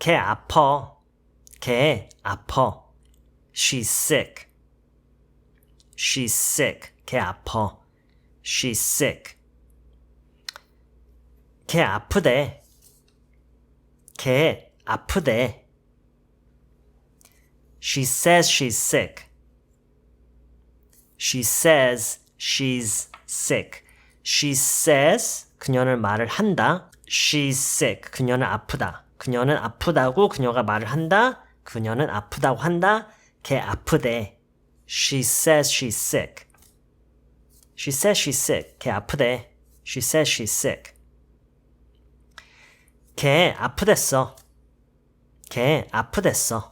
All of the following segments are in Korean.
걔 아파. 걔 아파. She's sick. She's sick. 걔 아파. She's sick. 걔 아프대. 걔 아프대. She says she's sick. She says she's sick. She says 그녀는 말을 한다. She's sick. 그녀는 아프다. 그녀는 아프다고 그녀가 말을 한다. 그녀는 아프다고 한다. 걔 아프대. She says she's sick. She says she's sick. 걔 아프대. She says she's sick. 걔 아프댔어. 걔 아프댔어.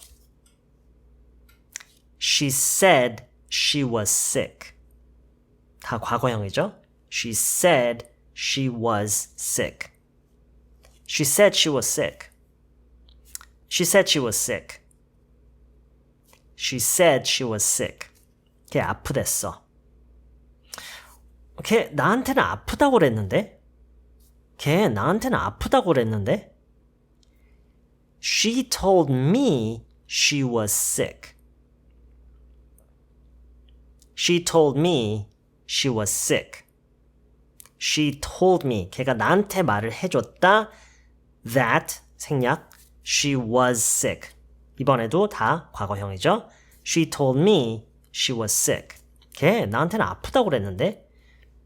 She said she was sick. 다 과거형이죠? She said she was sick. She said she was sick. She said she was sick. She said she was sick. 걔 아프댔어. 걔 나한테는 아프다고 그랬는데? 걔 나한테는 아프다고 그랬는데? She told me she was sick. She told me she was sick. She told me, 걔가 나한테 말을 해줬다. That, 생략, she was sick. 이번에도 다 과거형이죠. She told me she was sick. 걔 나한테는 아프다고 그랬는데.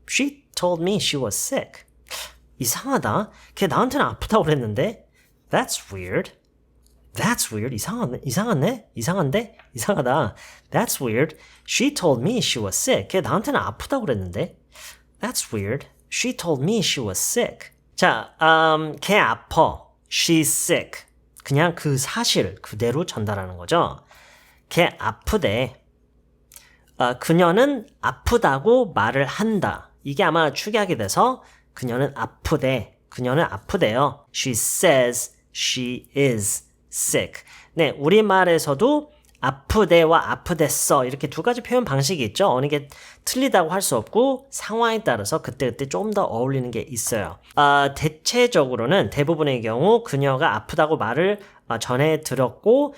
She told me she was sick. 이상하다. 걔 나한테는 아프다고 그랬는데. That's weird. That's weird. 이상한데? 이상하다. That's weird. She told me she was sick. 걔 나한테는 아프다고 그랬는데. That's weird. She told me she was sick. 자, 걔 아파. She's sick. 그냥 그 사실 그대로 전달하는 거죠. 걔 아프대. 그녀는 아프다고 말을 한다. 이게 아마 축약이 돼서 그녀는 아프대. 그녀는 아프대요. She says she is sick. 네, 우리말에서도 아프대와 아프댔어 이렇게 두 가지 표현 방식이 있죠. 어느 게 틀리다고 할 수 없고 상황에 따라서 그때그때 좀 더 어울리는 게 있어요. 대체적으로는 대부분의 경우 그녀가 아프다고 말을 전해 들었고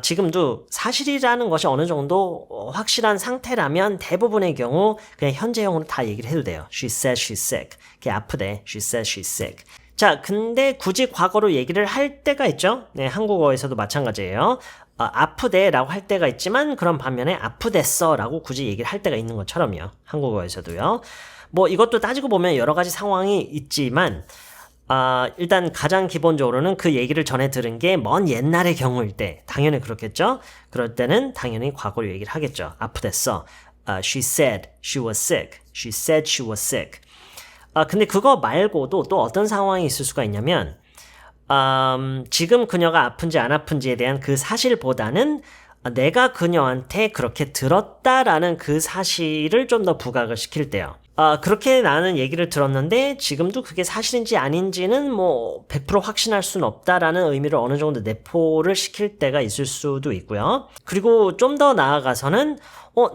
지금도 사실이라는 것이 어느 정도 확실한 상태라면 대부분의 경우 그냥 현재형으로 다 얘기를 해도 돼요. She says she's sick. 걔 아프대. She says she's sick. 자, 근데 굳이 과거로 얘기를 할 때가 있죠. 네, 한국어에서도 마찬가지예요. 아프대라고 할 때가 있지만 그런 반면에 아프댔어라고 굳이 얘기를 할 때가 있는 것처럼요. 한국어에서도요. 뭐 이것도 따지고 보면 여러 가지 상황이 있지만 일단 가장 기본적으로는 그 얘기를 전해 들은 게 먼 옛날의 경우일 때 당연히 그렇겠죠. 그럴 때는 당연히 과거로 얘기를 하겠죠. 아프댔어. She said she was sick. She said she was sick. 근데 그거 말고도 또 어떤 상황이 있을 수가 있냐면 지금 그녀가 아픈지 안 아픈지에 대한 그 사실보다는 내가 그녀한테 그렇게 들었다라는 그 사실을 좀 더 부각을 시킬 때요. 그렇게 나는 얘기를 들었는데 지금도 그게 사실인지 아닌지는 뭐 100% 확신할 수는 없다라는 의미를 어느 정도 내포를 시킬 때가 있을 수도 있고요. 그리고 좀 더 나아가서는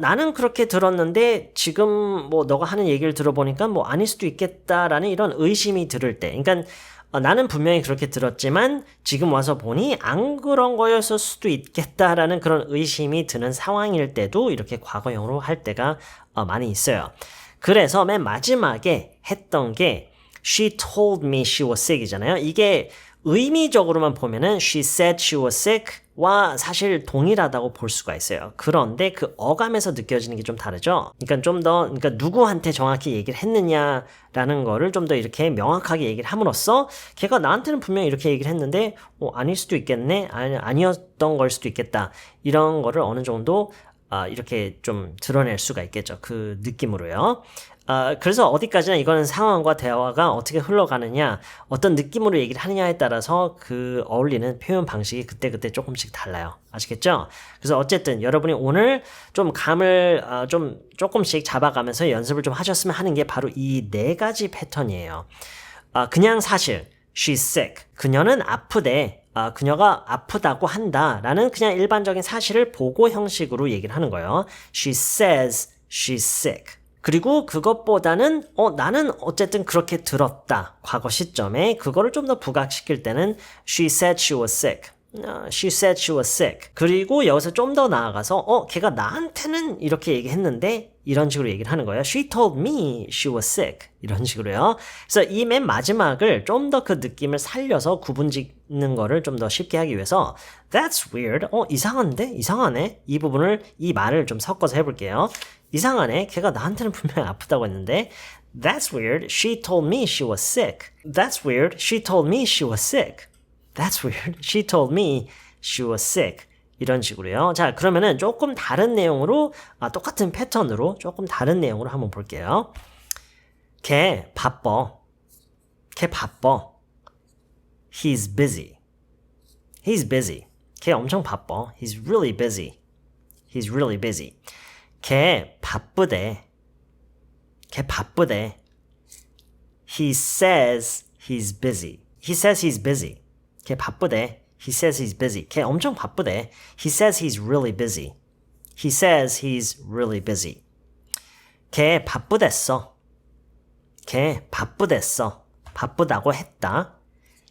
나는 그렇게 들었는데 지금 뭐 너가 하는 얘기를 들어보니까 뭐 아닐 수도 있겠다라는 이런 의심이 들을 때. 그러니까 나는 분명히 그렇게 들었지만 지금 와서 보니 안 그런 거였을 수도 있겠다라는 그런 의심이 드는 상황일 때도 이렇게 과거형으로 할 때가 많이 있어요. 그래서 맨 마지막에 했던 게 She told me she was sick 이잖아요. 이게 의미적으로만 보면은 She said she was sick와 사실 동일하다고 볼 수가 있어요. 그런데 그 어감에서 느껴지는 게 좀 다르죠. 그러니까 누구한테 정확히 얘기를 했느냐라는 거를 좀 더 이렇게 명확하게 얘기를 함으로써 걔가 나한테는 분명히 이렇게 얘기를 했는데 아닐 수도 있겠네. 아니었던 걸 수도 있겠다. 이런 거를 어느 정도 이렇게 좀 드러낼 수가 있겠죠. 그 느낌으로요. 그래서 어디까지나 이거는 상황과 대화가 어떻게 흘러가느냐, 어떤 느낌으로 얘기를 하느냐에 따라서 그 어울리는 표현 방식이 그때그때 조금씩 달라요. 아시겠죠? 그래서 어쨌든 여러분이 오늘 좀 감을 좀 조금씩 잡아가면서 연습을 좀 하셨으면 하는 게 바로 이 네 가지 패턴이에요. 그냥 사실, she's sick. 그녀는 아프대. 그녀가 아프다고 한다 라는 그냥 일반적인 사실을 보고 형식으로 얘기를 하는 거예요. She says she's sick. 그리고 그것보다는 나는 어쨌든 그렇게 들었다. 과거 시점에 그거를 좀 더 부각시킬 때는 she said she was sick. She said she was sick. 그리고 여기서 좀 더 나아가서 걔가 나한테는 이렇게 얘기했는데 이런 식으로 얘기를 하는 거예요. She told me she was sick. 이런 식으로요. 그래서 이 맨 마지막을 좀 더 그 느낌을 살려서 구분 짓는 거를 좀 더 쉽게 하기 위해서 That's weird. 이상한데? 이상하네? 이 부분을, 이 말을 좀 섞어서 해볼게요. 이상하네. 걔가 나한테는 분명히 아프다고 했는데 That's weird. She told me she was sick. That's weird. She told me she was sick. That's weird. She told me she was sick. 이런 식으로요. 자, 그러면은 조금 다른 내용으로, 똑같은 패턴으로 조금 다른 내용으로 한번 볼게요. 걔 바빠. 걔 바빠. He's busy. He's busy. 걔 엄청 바빠. He's really busy. He's really busy. 걔 바쁘대. 걔 바쁘대. He says he's busy. He says he's busy. 걔 바쁘대. He says he's busy. 걔 엄청 바쁘대. He says he's really busy. He says he's really busy. 걔 바쁘댔어. 걔 바쁘댔어. 바쁘다고 했다.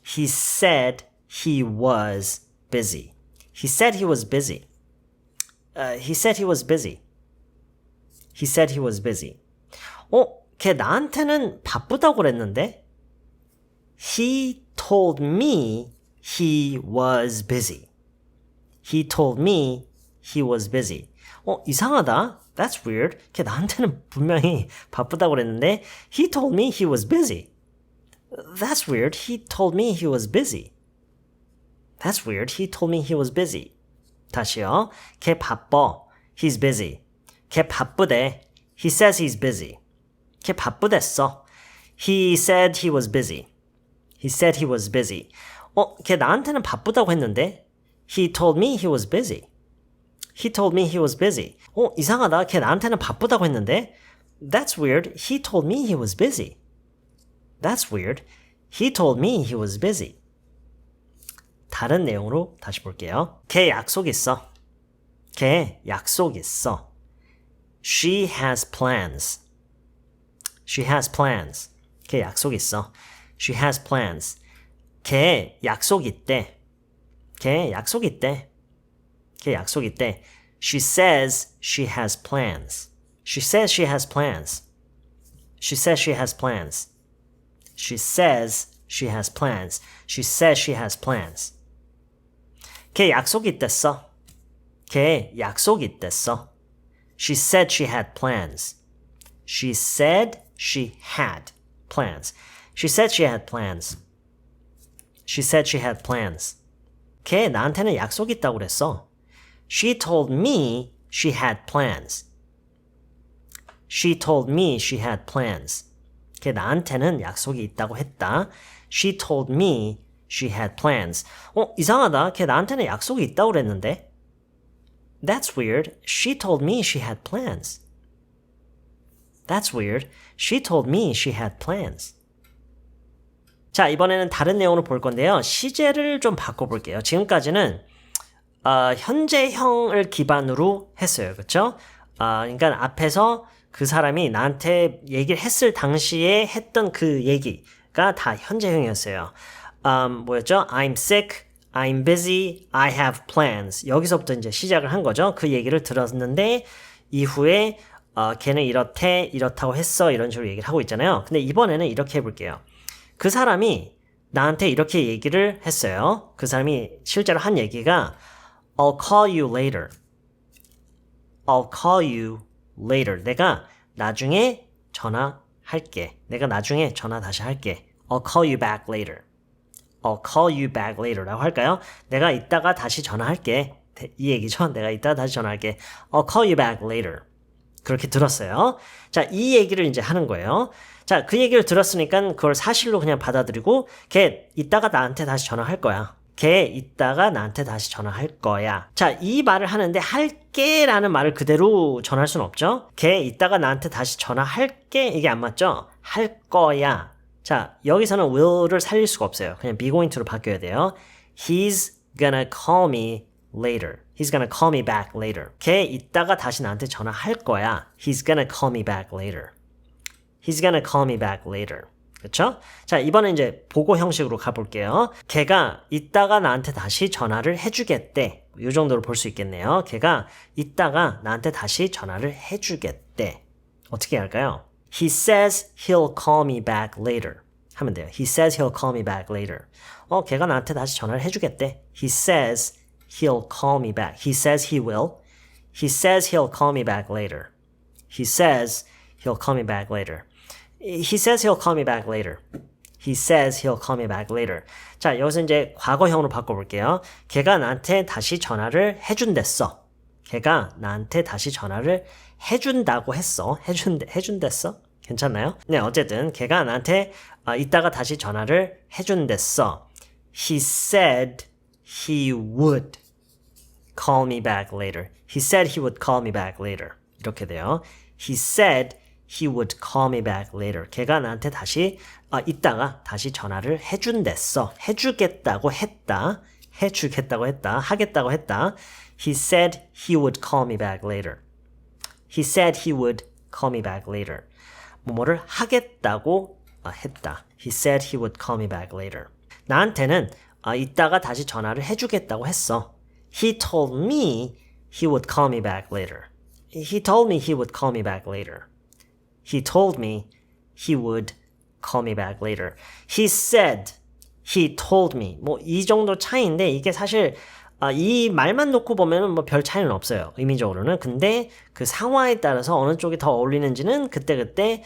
He said he was busy. He said he was busy. He said he was busy. He said he was busy. 걔 나한테는 바쁘다고 그랬는데? He told me he was busy. He told me he was busy. 이상하다. That's weird. 걔 나한테는 분명히 바쁘다고 그랬는데 He told me he was busy. That's weird. He told me he was busy. That's weird. He told me he was busy. 다시요. 걔 바빠. He's busy. 걔 바쁘대. He says he's busy. 걔 바쁘댔어. He said he was busy. He said he was busy. 걔 나한테는 바쁘다고 했는데 He told me he was busy. He told me he was busy. 이상하다. 걔 나한테는 바쁘다고 했는데 That's weird. He told me he was busy. That's weird. He told me he was busy. 다른 내용으로 다시 볼게요. 걔 약속 있어. 걔 약속 있어. She has plans. She has plans. 걔 약속 있어. She has plans. 걔 약속 있대. 걔 약속 있대. 걔 약속 있대. She says she has plans. She says she has plans. She says she has plans. She says she has plans. She says she has plans. 걔 약속 있댔어. 걔 약속 있댔어. She said she had plans. She said she had plans. She said she had plans. She said she had plans. 걔 나한테는 약속 있다고 그랬어. She told me she had plans. She told me she had plans. 걔 나한테는 약속이 있다고 했다. She told me she had plans. 이상하다. 걔 나한테는 약속이 있다고 그랬는데. That's weird. She told me she had plans. That's weird. She told me she had plans. 자, 이번에는 다른 내용으로 볼 건데요. 시제를 좀 바꿔볼게요. 지금까지는 현재형을 기반으로 했어요. 그렇죠? 그러니까 앞에서 그 사람이 나한테 얘기를 했을 당시에 했던 그 얘기가 다 현재형이었어요. 뭐였죠? I'm sick, I'm busy, I have plans. 여기서부터 이제 시작을 한 거죠. 그 얘기를 들었는데 이후에 걔는 이렇대, 이렇다고 했어. 이런 식으로 얘기를 하고 있잖아요. 근데 이번에는 이렇게 해볼게요. 그 사람이 나한테 이렇게 얘기를 했어요. 그 사람이 실제로 한 얘기가 I'll call you later. I'll call you later. 내가 나중에 전화할게. 내가 나중에 전화 다시 할게. I'll call you back later. I'll call you back later 라고 할까요? 내가 이따가 다시 전화할게. 이 얘기죠. 내가 이따가 다시 전화할게. I'll call you back later. 그렇게 들었어요. 자, 이 얘기를 이제 하는 거예요. 자, 그 얘기를 들었으니까 그걸 사실로 그냥 받아들이고 걔 이따가 나한테 다시 전화할 거야. 걔 이따가 나한테 다시 전화할 거야. 자, 이 말을 하는데 할게 라는 말을 그대로 전할 수는 없죠. 걔 이따가 나한테 다시 전화할게 이게 안 맞죠? 할 거야. 자, 여기서는 will를 살릴 수가 없어요. 그냥 be going to로 바뀌어야 돼요. He's gonna call me later. He's gonna call me back later. 걔 이따가 다시 나한테 전화할 거야. He's gonna call me back later. He's gonna call me back later. 그쵸? 자, 이번엔 이제 보고 형식으로 가볼게요. 걔가 이따가 나한테 다시 전화를 해주겠대. 이 정도로 볼 수 있겠네요. 걔가 이따가 나한테 다시 전화를 해주겠대. 어떻게 할까요? He says he'll call me back later. 하면 돼요. He says he'll call me back later. 걔가 나한테 다시 전화를 해주겠대. He says he'll call me back. He says he will. He says he'll call me back later. He says he'll call me back later. He says he'll call me back later. He says he'll call me back later. 자, 여기서 이제 과거형으로 바꿔볼게요. 걔가 나한테 다시 전화를 해준댔어. 걔가 나한테 다시 전화를 해준다고 했어. 해준댔어? 괜찮나요? 네, 어쨌든 걔가 나한테 이따가 다시 전화를 해준댔어. He said he would call me back later. He said he would call me back later. 이렇게 돼요. He said he would call me back later. 걔가 나한테 다시 이따가 다시 전화를 해준댔어. 해주겠다고 했다. 하겠다고 했다. He said he would call me back later. He said he would call me back later. 뭐뭐를 하겠다고 했다. He said he would call me back later. 나한테는 이따가 다시 전화를 해주겠다고 했어. He told me he would call me back later. He told me he would call me back later. He told me he would call me back later. He said, he told me. 뭐 이 정도 차이인데 이게 사실 이 말만 놓고 보면은 뭐 별 차이는 없어요. 의미적으로는. 근데 그 상황에 따라서 어느 쪽이 더 어울리는지는 그때그때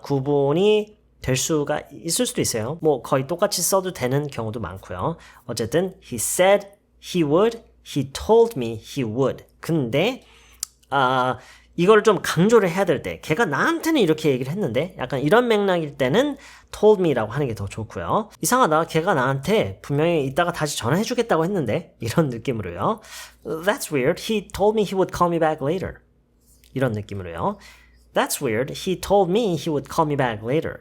구분이 될 수가 있을 수도 있어요. 뭐 거의 똑같이 써도 되는 경우도 많고요. 어쨌든 he said he would, he told me he would. 근데 이걸 좀 강조를 해야 될 때, 걔가 나한테는 이렇게 얘기를 했는데 약간 이런 맥락일 때는 told me라고 하는 게 더 좋고요. 이상하다. 걔가 나한테 분명히 이따가 다시 전화해주겠다고 했는데 이런 느낌으로요. That's weird. He told me he would call me back later. 이런 느낌으로요. That's weird. He told me he would call me back later.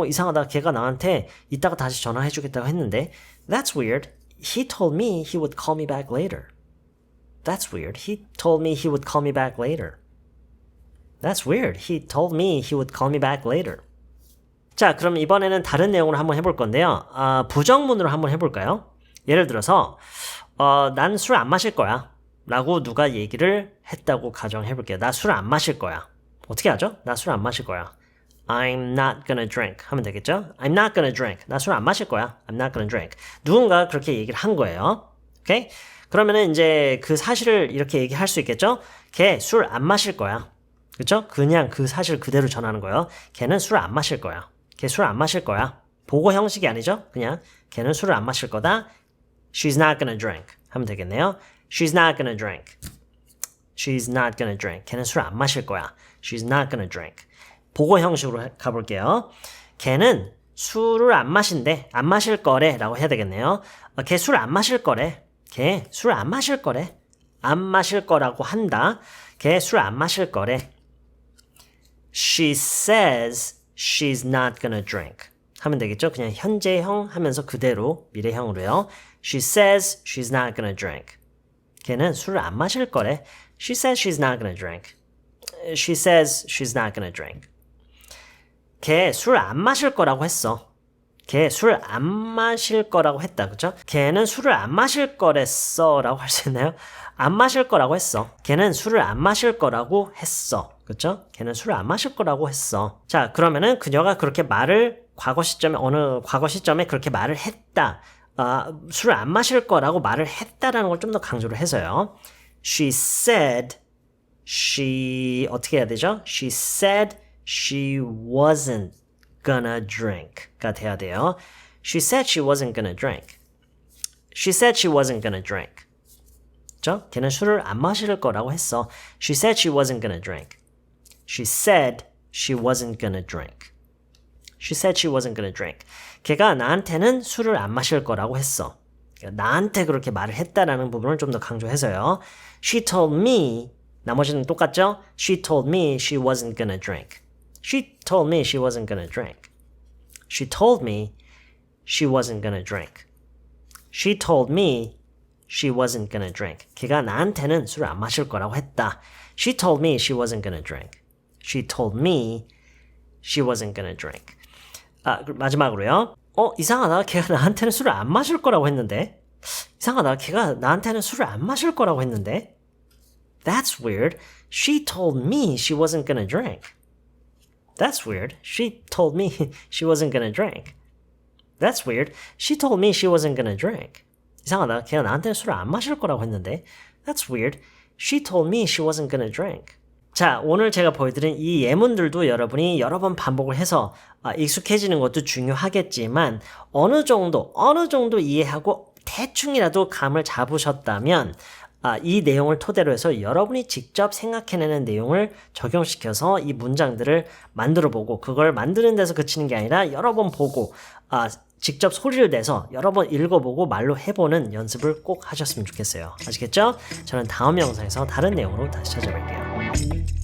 이상하다. 걔가 나한테 이따가 다시 전화해주겠다고 했는데 That's weird. He told me he would call me back later. That's weird. He told me he would call me back later. That's weird. He told me he would call me back later. 자, 그럼 이번에는 다른 내용으로 한번 해볼 건데요. 부정문으로 한번 해볼까요? 예를 들어서 난 술 안 마실 거야 라고 누가 얘기를 했다고 가정해볼게요. 나 술 안 마실 거야. 어떻게 하죠? 나 술 안 마실 거야. I'm not gonna drink 하면 되겠죠? I'm not gonna drink. 나 술 안 마실 거야. I'm not gonna drink. 누군가 그렇게 얘기를 한 거예요. 오케이? 그러면은 이제 그 사실을 이렇게 얘기할 수 있겠죠? 걔 술 안 마실 거야. 그쵸? 그냥 그 사실 그대로 전하는 거예요. 걔는 술 안 마실 거야. 걔 술 안 마실 거야. 보고 형식이 아니죠? 그냥 걔는 술을 안 마실 거다. She's not gonna drink 하면 되겠네요. She's not gonna drink. She's not gonna drink. 걔는 술 안 마실 거야. She's not gonna drink. 보고 형식으로 가볼게요. 걔는 술을 안 마신대. 안 마실 거래 라고 해야 되겠네요. 걔 술 안 마실 거래. 걔 술 안 마실 거래. 안 마실 거라고 한다. 걔 술 안 마실 거래. She says she's not gonna drink. 하면 되겠죠? 그냥 현재형 하면서 그대로 미래형으로요. She says she's not gonna drink. 걔는 술을 안 마실 거래. She says she's not gonna drink. She says she's not gonna drink. 걔 술 안 마실 거라고 했어. 걔 술 안 마실 거라고 했다. 그쵸? 걔는 술을 안 마실 거랬어 라고 할 수 있나요? 안 마실 거라고 했어. 걔는 술을 안 마실 거라고 했어. 그쵸? 걔는 술을 안 마실 거라고 했어. 자, 그러면은 그녀가 그렇게 말을 어느 과거 시점에 그렇게 말을 했다. 술을 안 마실 거라고 말을 했다라는 걸 좀 더 강조를 해서요. She said 어떻게 해야 되죠? She said she wasn't gonna drink가 돼야 돼요. She said she wasn't gonna drink. She said she wasn't gonna drink. 그죠? 걔는 술을 안 마실 거라고 했어. She said she wasn't gonna drink. She said she wasn't gonna drink. She said she wasn't gonna drink. 걔가 나한테는 술을 안 마실 거라고 했어. 나한테 그렇게 말을 했다라는 부분을 좀 더 강조해서요. She told me, 나머지는 똑같죠? She told me she wasn't gonna drink. She told me she wasn't gonna drink. She told me she wasn't gonna drink. She told me she wasn't gonna drink. 걔가 나한테는 술을 안 마실 거라고 했다. She told me she wasn't gonna drink. She told me she wasn't gonna drink. 마지막으로요. 이상하다. 걔가 나한테는 술을 안 마실 거라고 했는데. 이상하다. 걔가 나한테는 술을 안 마실 거라고 했는데. That's weird. She told me she wasn't gonna drink. That's weird. She told me she wasn't gonna drink. That's weird. She told me she wasn't gonna drink. 이상하다. 걔가 나한테는 술을 안 마실 거라고 했는데. That's weird. She told me she wasn't gonna drink. 자, 오늘 제가 보여드린 이 예문들도 여러분이 여러 번 반복을 해서 익숙해지는 것도 중요하겠지만 어느 정도 이해하고 대충이라도 감을 잡으셨다면 이 내용을 토대로 해서 여러분이 직접 생각해내는 내용을 적용시켜서 이 문장들을 만들어보고 그걸 만드는 데서 그치는 게 아니라 여러 번 보고 직접 소리를 내서 여러 번 읽어보고 말로 해보는 연습을 꼭 하셨으면 좋겠어요. 아시겠죠? 저는 다음 영상에서 다른 내용으로 다시 찾아뵐게요.